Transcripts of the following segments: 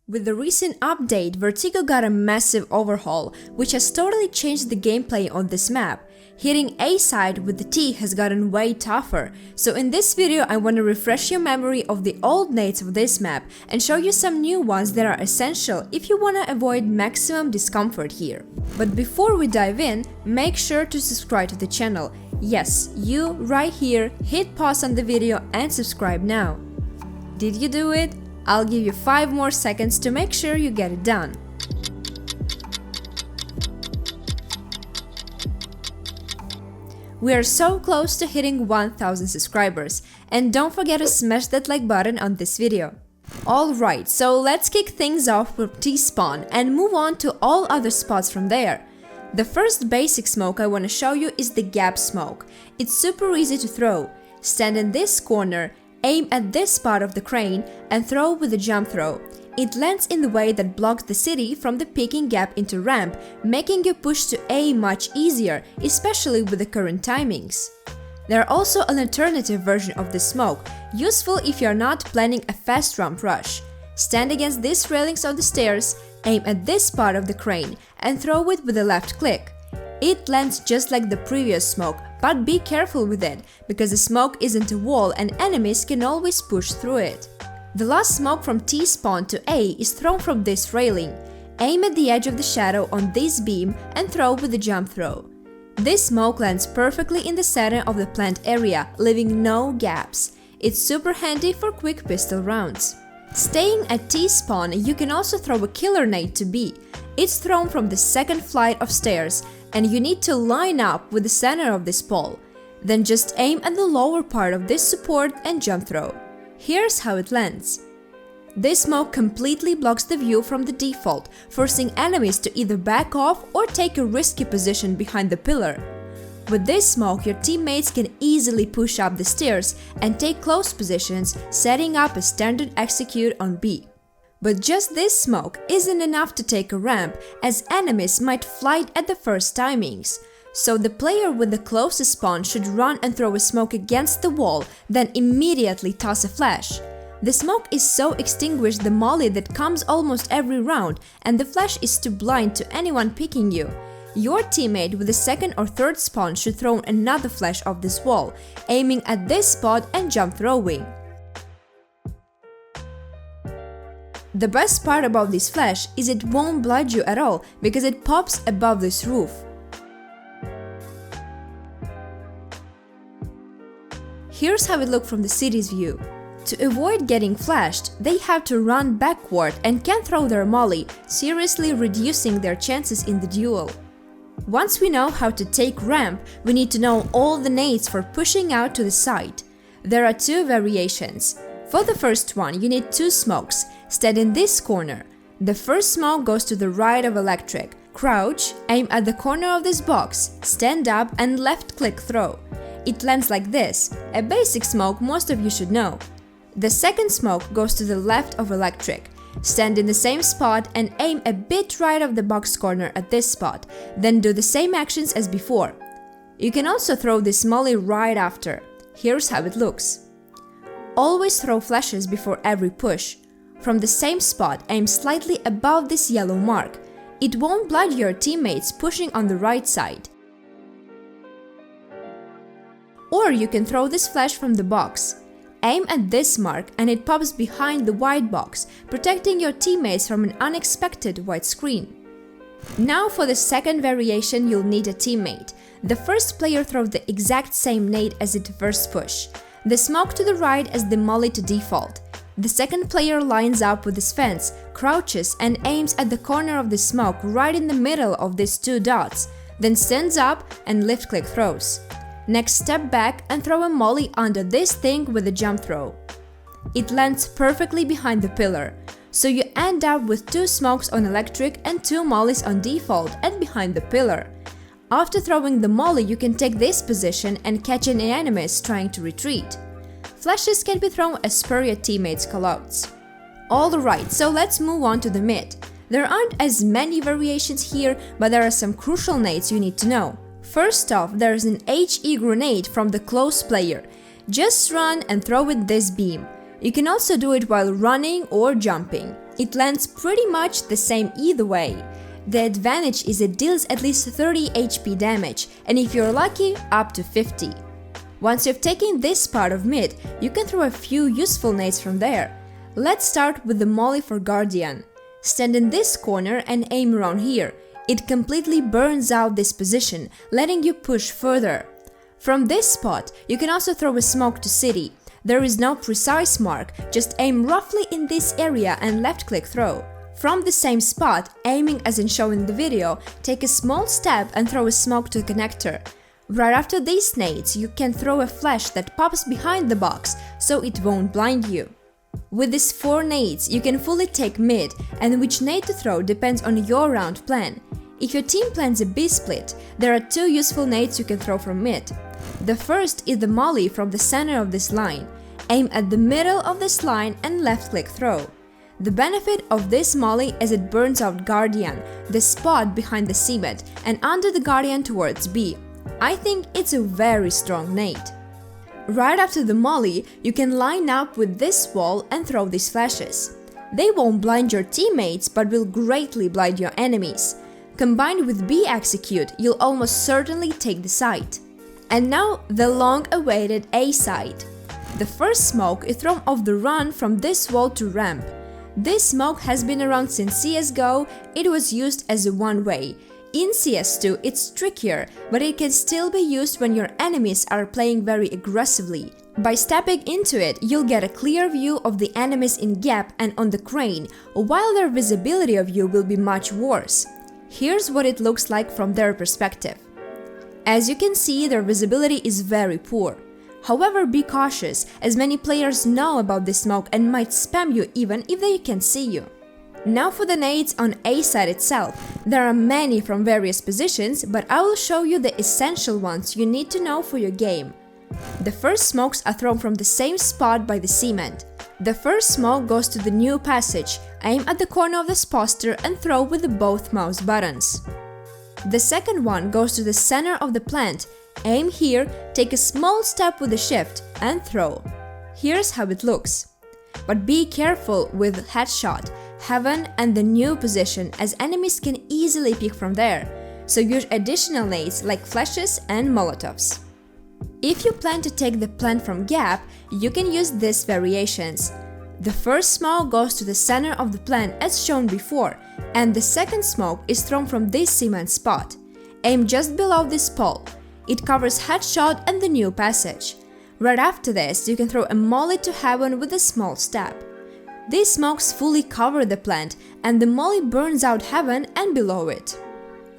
With the recent update, Vertigo got a massive overhaul, which has totally changed the gameplay on this map. Hitting A side with the T has gotten way tougher, so in this video I want to refresh your memory of the old nades of this map and show you some new ones that are essential if you want to avoid maximum discomfort here. But before we dive in, make sure to subscribe to the channel. Yes, you right here, hit pause on the video and subscribe now. Did you do it? I'll give you 5 more seconds to make sure you get it done. We are so close to hitting 1000 subscribers, and don't forget to smash that like button on this video. Alright, so let's kick things off with T-spawn and move on to all other spots from there. The first basic smoke I want to show you is the gap smoke. It's super easy to throw. Stand in this corner, aim at this spot of the crane and throw with a jump throw. It lands in the way that blocks the city from the peeking gap into ramp, making you push to A much easier, especially with the current timings. There are also an alternative version of this smoke, useful if you are not planning a fast ramp rush. Stand against these railings of the stairs, aim at this part of the crane and throw it with a left click. It lands just like the previous smoke, but be careful with it, because the smoke isn't a wall and enemies can always push through it. The last smoke from T-spawn to A is thrown from this railing. Aim at the edge of the shadow on this beam and throw with a jump throw. This smoke lands perfectly in the center of the plant area, leaving no gaps. It's super handy for quick pistol rounds. Staying at T-spawn, you can also throw a killer nade to B. It's thrown from the second flight of stairs, and you need to line up with the center of this pole. Then just aim at the lower part of this support and jump throw. Here's how it lands. This smoke completely blocks the view from the default, forcing enemies to either back off or take a risky position behind the pillar. With this smoke, your teammates can easily push up the stairs and take close positions, setting up a standard execute on B. But just this smoke isn't enough to take a ramp, as enemies might flight at the first timings. So the player with the closest spawn should run and throw a smoke against the wall, then immediately toss a flash. The smoke is so extinguished the molly that comes almost every round, and the flash is too blind to anyone picking you. Your teammate with the second or third spawn should throw another flash off this wall, aiming at this spot and jump throwing. The best part about this flash is it won't blind you at all, because it pops above this roof. Here's how it looks from the city's view. To avoid getting flashed, they have to run backward and can't throw their molly, seriously reducing their chances in the duel. Once we know how to take ramp, we need to know all the nades for pushing out to the side. There are 2 variations. For the first one, you need 2 smokes. Stand in this corner. The first smoke goes to the right of electric. Crouch, aim at the corner of this box, stand up and left click throw. It lands like this, a basic smoke most of you should know. The second smoke goes to the left of electric. Stand in the same spot and aim a bit right of the box corner at this spot, then do the same actions as before. You can also throw this molly right after. Here's how it looks. Always throw flashes before every push. From the same spot, aim slightly above this yellow mark. It won't blind your teammates pushing on the right side. Or you can throw this flash from the box. Aim at this mark and it pops behind the white box, protecting your teammates from an unexpected white screen. Now for the second variation, you'll need a teammate. The first player throws the exact same nade as its first push. The smoke to the right as the molly to default. The second player lines up with his fence, crouches and aims at the corner of the smoke right in the middle of these 2 dots, then stands up and left click throws. Next, step back and throw a molly under this thing with a jump throw. It lands perfectly behind the pillar, so you end up with 2 smokes on electric and 2 mollies on default and behind the pillar. After throwing the molly, you can take this position and catch any enemies trying to retreat. Flashes can be thrown as per your teammates' callouts. Alright, so let's move on to the mid. There aren't as many variations here, but there are some crucial nades you need to know. First off, there's an HE grenade from the close player. Just run and throw with this beam. You can also do it while running or jumping. It lands pretty much the same either way. The advantage is it deals at least 30 HP damage, and if you're lucky, up to 50. Once you've taken this part of mid, you can throw a few useful nades from there. Let's start with the molly for Guardian. Stand in this corner and aim around here. It completely burns out this position, letting you push further. From this spot, you can also throw a smoke to city. There is no precise mark, just aim roughly in this area and left-click throw. From the same spot, aiming as in shown in the video, take a small step and throw a smoke to the connector. Right after these nades, you can throw a flash that pops behind the box, so it won't blind you. With these 4 nades, you can fully take mid, and which nade to throw depends on your round plan. If your team plans a B split, there are 2 useful nades you can throw from mid. The first is the molly from the center of this line. Aim at the middle of this line and left-click throw. The benefit of this molly is it burns out Guardian, the spot behind the cement, and under the Guardian towards B. I think it's a very strong nade. Right after the molly, you can line up with this wall and throw these flashes. They won't blind your teammates but will greatly blind your enemies. Combined with B execute, you'll almost certainly take the site. And now the long-awaited A site. The first smoke is thrown off the run from this wall to ramp. This smoke has been around since CSGO, it was used as a one-way. In CS2 it's trickier, but it can still be used when your enemies are playing very aggressively. By stepping into it, you'll get a clear view of the enemies in gap and on the crane, while their visibility of you will be much worse. Here's what it looks like from their perspective. As you can see, their visibility is very poor. However, be cautious, as many players know about this smoke and might spam you even if they can see you. Now for the nades on A side itself. There are many from various positions, but I will show you the essential ones you need to know for your game. The first smokes are thrown from the same spot by the cement. The first smoke goes to the new passage, aim at the corner of this poster and throw with the both mouse buttons. The second one goes to the center of the plant, aim here, take a small step with the shift and throw. Here's how it looks. But be careful with headshot, heaven and the new position, as enemies can easily pick from there, so use additional nades like flashes and molotovs. If you plan to take the plant from gap, you can use these variations. The first smoke goes to the center of the plant as shown before, and the second smoke is thrown from this cement spot. Aim just below this pole. It covers headshot and the new passage. Right after this, you can throw a molly to heaven with a small step. These smokes fully cover the plant, and the molly burns out heaven and below it.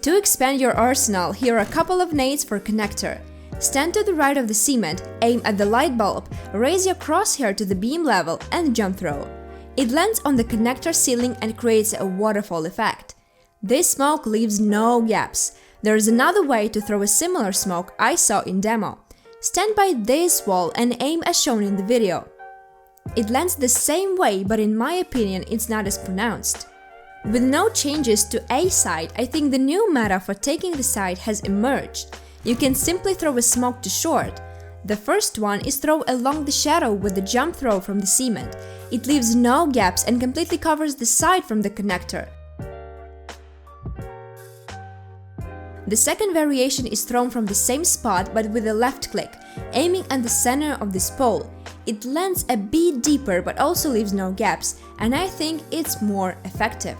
To expand your arsenal, here are a couple of nades for connector. Stand to the right of the cement, aim at the light bulb, raise your crosshair to the beam level and jump throw. It lands on the connector ceiling and creates a waterfall effect. This smoke leaves no gaps. There is another way to throw a similar smoke I saw in demo. Stand by this wall and aim as shown in the video. It lands the same way, but in my opinion it's not as pronounced. With no changes to A side, I think the new meta for taking the side has emerged. You can simply throw a smoke to short. The first one is throw along the shadow with the jump throw from the cement. It leaves no gaps and completely covers the side from the connector. The second variation is thrown from the same spot but with a left click, aiming at the center of this pole. It lands a bit deeper but also leaves no gaps, and I think it's more effective.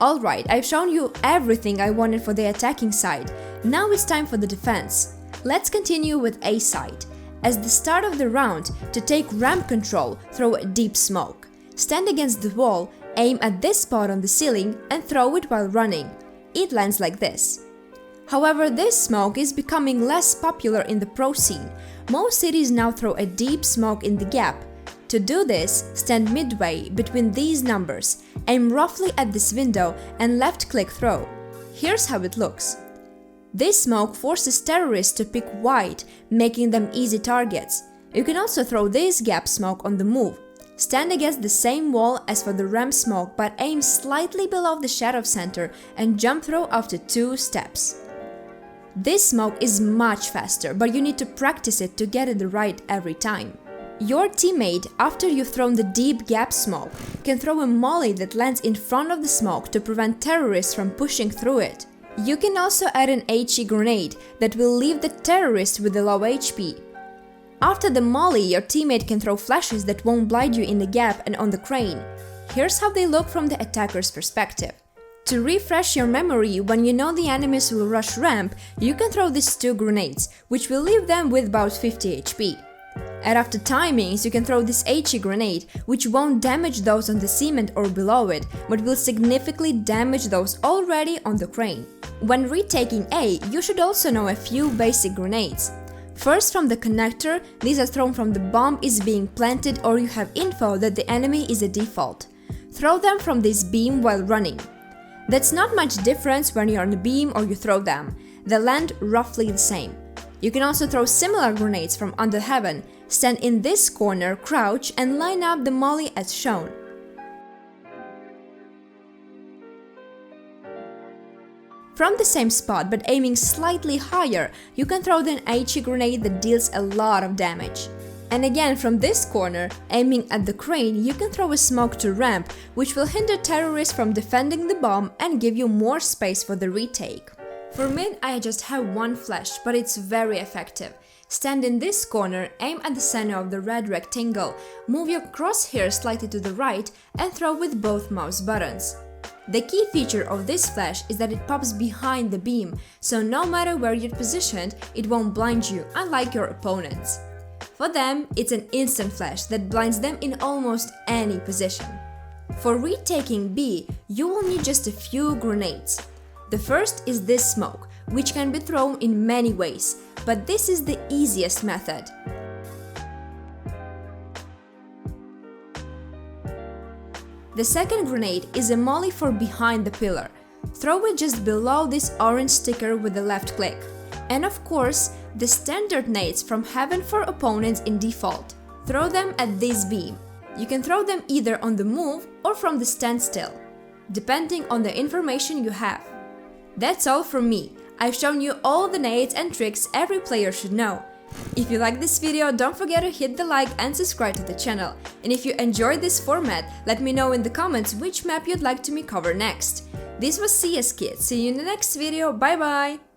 Alright, I've shown you everything I wanted for the attacking side. Now it's time for the defense. Let's continue with A side. As the start of the round, to take ramp control, throw a deep smoke. Stand against the wall, aim at this spot on the ceiling and throw it while running. It lands like this. However, this smoke is becoming less popular in the pro scene. Most cities now throw a deep smoke in the gap. To do this, stand midway between these numbers, aim roughly at this window and left-click throw. Here's how it looks. This smoke forces terrorists to pick wide, making them easy targets. You can also throw this gap smoke on the move. Stand against the same wall as for the ramp smoke, but aim slightly below the shadow center and jump throw after 2 steps. This smoke is much faster, but you need to practice it to get it right every time. Your teammate, after you've thrown the deep gap smoke, can throw a molly that lands in front of the smoke to prevent terrorists from pushing through it. You can also add an HE grenade that will leave the terrorist with a low HP. After the molly, your teammate can throw flashes that won't blind you in the gap and on the crane. Here's how they look from the attacker's perspective. To refresh your memory, when you know the enemies will rush ramp, you can throw these 2 grenades, which will leave them with about 50 HP. And after timings, you can throw this HE grenade, which won't damage those on the cement or below it, but will significantly damage those already on the crane. When retaking A, you should also know a few basic grenades. First, from the connector, these are thrown from the bomb is being planted or you have info that the enemy is a default. Throw them from this beam while running. That's not much difference when you're on the beam or you throw them. They land roughly the same. You can also throw similar grenades from under heaven, stand in this corner, crouch and line up the molly as shown. From the same spot but aiming slightly higher, you can throw an HE grenade that deals a lot of damage. And again from this corner, aiming at the crane, you can throw a smoke to ramp, which will hinder terrorists from defending the bomb and give you more space for the retake. For mid, I just have one flash, but it's very effective. Stand in this corner, aim at the center of the red rectangle, move your crosshair slightly to the right and throw with both mouse buttons. The key feature of this flash is that it pops behind the beam, so no matter where you're positioned, it won't blind you, unlike your opponents. For them, it's an instant flash that blinds them in almost any position. For retaking B, you will need just a few grenades. The first is this smoke, which can be thrown in many ways, but this is the easiest method. The second grenade is a molly for behind the pillar. Throw it just below this orange sticker with the left click. And of course, the standard nades from heaven for opponents in default. Throw them at this beam. You can throw them either on the move or from the standstill, depending on the information you have. That's all from me. I've shown you all the nades and tricks every player should know. If you like this video, don't forget to hit the like and subscribe to the channel. And if you enjoyed this format, let me know in the comments which map you'd like me to cover next. This was CSKID. See you in the next video. Bye bye!